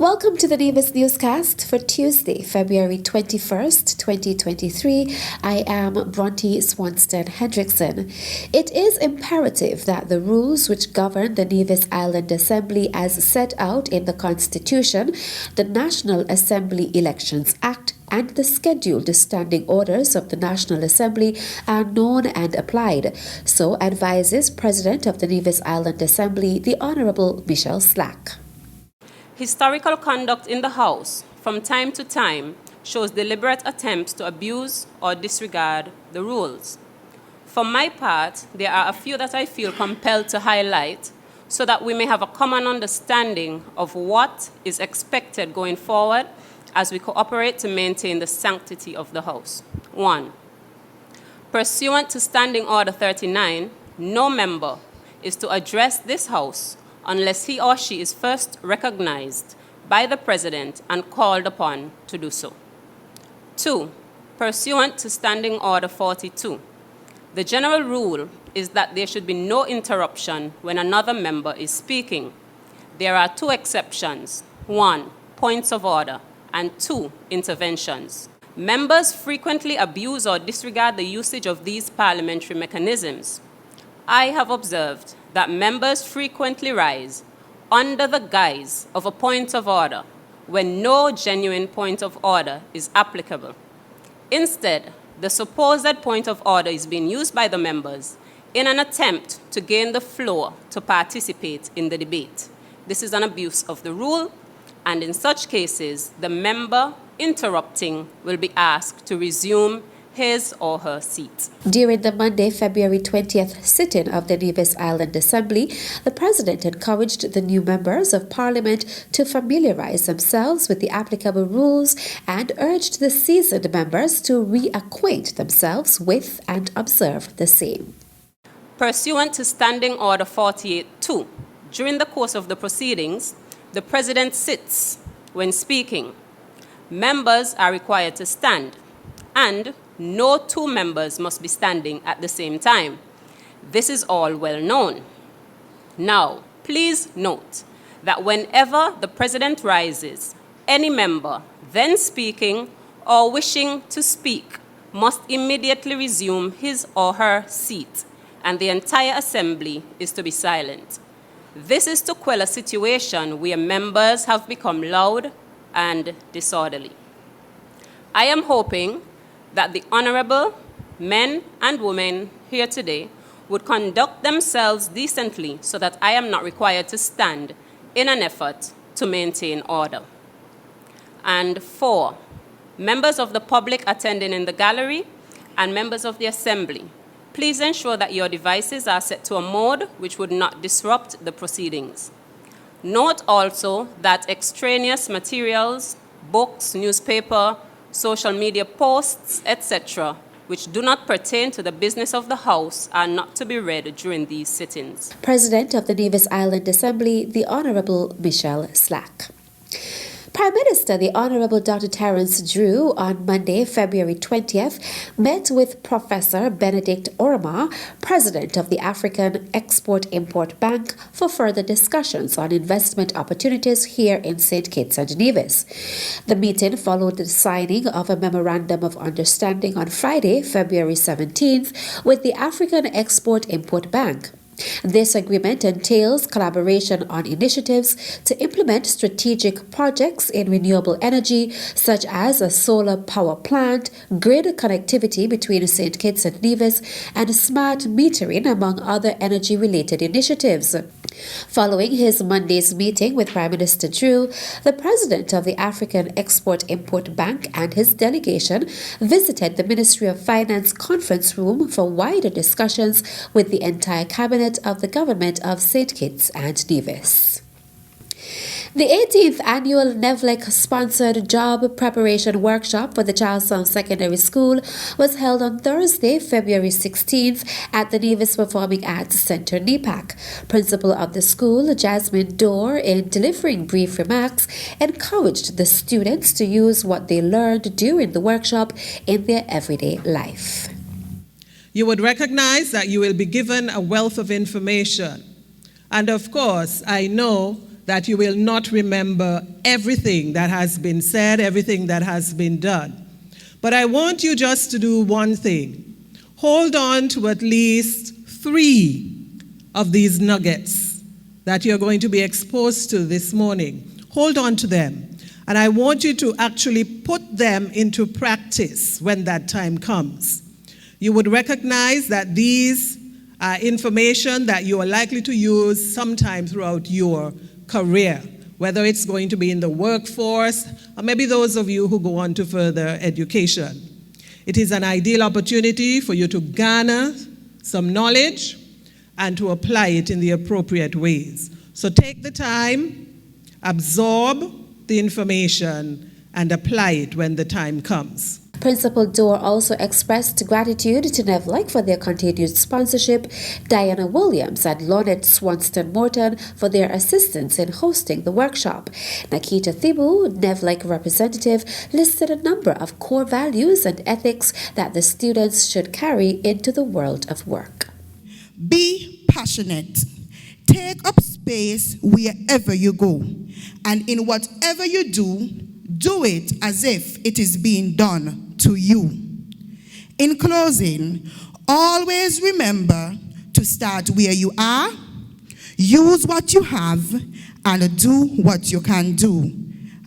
Welcome to the Nevis Newscast for Tuesday, February 21st, 2023. I am Bronte Swanston Hendrickson. It is imperative that the rules which govern the Nevis Island Assembly as set out in the Constitution, the National Assembly Elections Act, and the scheduled standing orders of the National Assembly are known and applied. So advises President of the Nevis Island Assembly, the Honourable Michelle Slack. Historical conduct in the House from time to time shows deliberate attempts to abuse or disregard the rules. For my part, there are a few that I feel compelled to highlight so that we may have a common understanding of what is expected going forward as we cooperate to maintain the sanctity of the House. 1. Pursuant to Standing Order 39, no member is to address this House unless he or she is first recognized by the President and called upon to do so. 2. Pursuant to Standing Order 42, the general rule is that there should be no interruption when another member is speaking. There are 2 exceptions. 1. Points of order, and 2. Interventions. Members frequently abuse or disregard the usage of these parliamentary mechanisms. I have observed that members frequently rise under the guise of a point of order when no genuine point of order is applicable. Instead, the supposed point of order is being used by the members in an attempt to gain the floor to participate in the debate. This is an abuse of the rule, and in such cases, the member interrupting will be asked to resume his or her seat. During the Monday, February 20th sitting of the Nevis Island Assembly, the President encouraged the new members of Parliament to familiarize themselves with the applicable rules and urged the seasoned members to reacquaint themselves with and observe the same. Pursuant to Standing Order 48-2, during the course of the proceedings, the President sits when speaking. Members are required to stand, and no 2 members must be standing at the same time. This is all well known. Now, please note that whenever the President rises, any member then speaking or wishing to speak must immediately resume his or her seat, and the entire Assembly is to be silent. This is to quell a situation where members have become loud and disorderly. I am hoping that the honorable men and women here today would conduct themselves decently so that I am not required to stand in an effort to maintain order. And 4, members of the public attending in the gallery and members of the Assembly, please ensure that your devices are set to a mode which would not disrupt the proceedings. Note also that extraneous materials, books, newspaper, social media posts, etc., which do not pertain to the business of the House are not to be read during these sittings. President of the Nevis Island Assembly, the Honourable Michelle Slack. Prime Minister, the Honourable Dr. Terence Drew, on Monday, February 20th, met with Professor Benedict Orma, President of the African Export-Import Bank, for further discussions on investment opportunities here in St. Kitts and Nevis. The meeting followed the signing of a Memorandum of Understanding on Friday, February 17th, with the African Export-Import Bank. This agreement entails collaboration on initiatives to implement strategic projects in renewable energy, such as a solar power plant, grid connectivity between St. Kitts and Nevis, and smart metering, among other energy-related initiatives. Following his Monday's meeting with Prime Minister Drew, the President of the African Export-Import Bank and his delegation visited the Ministry of Finance conference room for wider discussions with the entire cabinet of the government of St. Kitts and Nevis. The 18th annual NEVLEC-sponsored job preparation workshop for the Charlestown Secondary School was held on Thursday, February 16th at the Nevis Performing Arts Centre, NEPAC. Principal of the school, Jasmine Dorr, in delivering brief remarks, encouraged the students to use what they learned during the workshop in their everyday life. You would recognize that you will be given a wealth of information. And of course, I know that you will not remember everything that has been said, everything that has been done. But I want you just to do one thing. Hold on to at least 3 of these nuggets that you're going to be exposed to this morning. Hold on to them. And I want you to actually put them into practice when that time comes. You would recognize that these are information that you are likely to use sometime throughout your career, whether it's going to be in the workforce, or maybe those of you who go on to further education. It is an ideal opportunity for you to garner some knowledge and to apply it in the appropriate ways. So take the time, absorb the information, and apply it when the time comes. Principal Dorr also expressed gratitude to NEVLIC for their continued sponsorship, Diana Williams and Lynette Swanston Morton for their assistance in hosting the workshop. Nakita Thibu, NEVLIC representative, listed a number of core values and ethics that the students should carry into the world of work. Be passionate. Take up space wherever you go. And in whatever you do, do it as if it is being done to you. In closing, always remember to start where you are, use what you have, and do what you can do.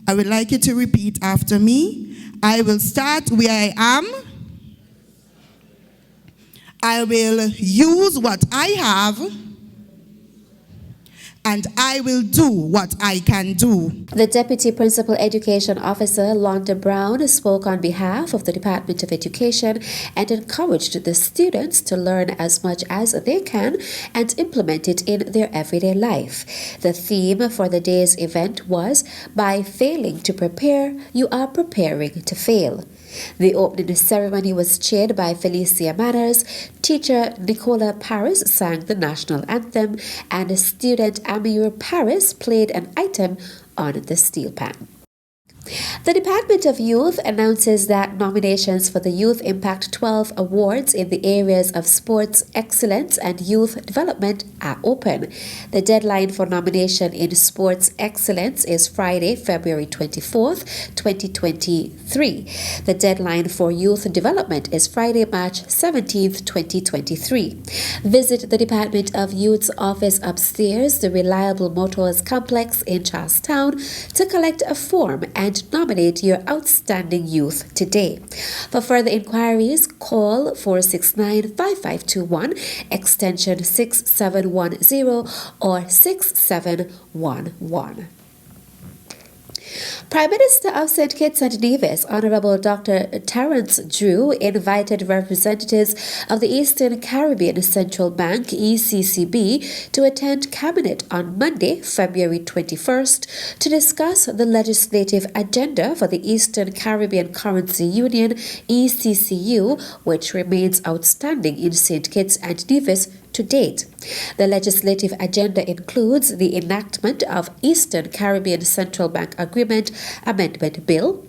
I would like you to repeat after me. I will start where I am. I will use what I have, and I will do what I can do. The Deputy Principal Education Officer, Londa Brown, spoke on behalf of the Department of Education and encouraged the students to learn as much as they can and implement it in their everyday life. The theme for the day's event was, "By failing to prepare, you are preparing to fail." The opening ceremony was chaired by Felicia Manners. Teacher Nicola Paris sang the national anthem, and student Amir Paris played an item on the steel pan. The Department of Youth announces that nominations for the Youth Impact 12 Awards in the areas of sports excellence and youth development are open. The deadline for nomination in sports excellence is Friday, February 24th, 2023. The deadline for youth development is Friday, March 17th, 2023. Visit the Department of Youth's office upstairs, the Reliable Motors Complex in Charlestown, to collect a form and nominate your outstanding youth today. For further inquiries, call 469-5521, extension 6710 or 6711. Prime Minister of St. Kitts and Nevis, Honorable Dr. Terence Drew, invited representatives of the Eastern Caribbean Central Bank, ECCB, to attend Cabinet on Monday, February 21st, to discuss the legislative agenda for the Eastern Caribbean Currency Union, ECCU, which remains outstanding in St. Kitts and Nevis to date. The legislative agenda includes the enactment of Eastern Caribbean Central Bank Agreement Amendment Bill,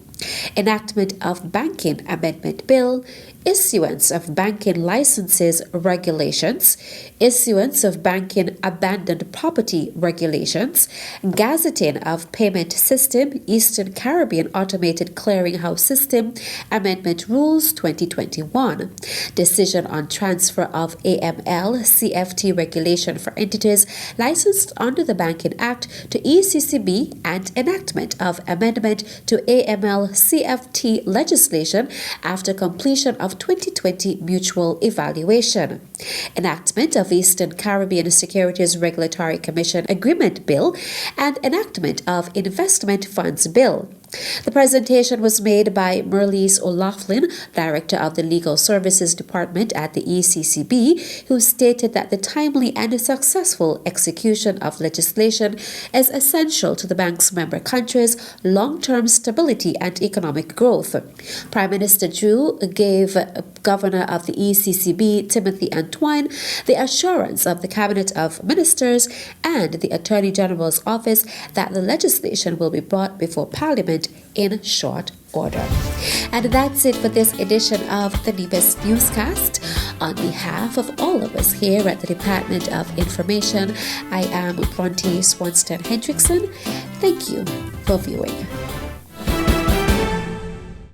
enactment of Banking Amendment Bill, issuance of banking licenses regulations, issuance of banking abandoned property regulations, gazetting of payment system, Eastern Caribbean Automated Clearinghouse System, Amendment Rules 2021, decision on transfer of AML CFT regulation for entities licensed under the Banking Act to ECCB, and enactment of amendment to AML CFT legislation after completion of 2020 mutual evaluation, enactment of Eastern Caribbean Securities Regulatory Commission Agreement Bill, and enactment of Investment Funds Bill. The presentation was made by Merlise O'Loughlin, Director of the Legal Services Department at the ECCB, who stated that the timely and successful execution of legislation is essential to the bank's member countries' long-term stability and economic growth. Prime Minister Drew gave Governor of the ECCB, Timothy Antoine, the assurance of the Cabinet of Ministers and the Attorney General's office that the legislation will be brought before Parliament in short order. And that's it for this edition of the Nevis Newscast. On behalf of all of us here at the Department of Information, I am Bronte Swanston Hendrickson. Thank you for viewing.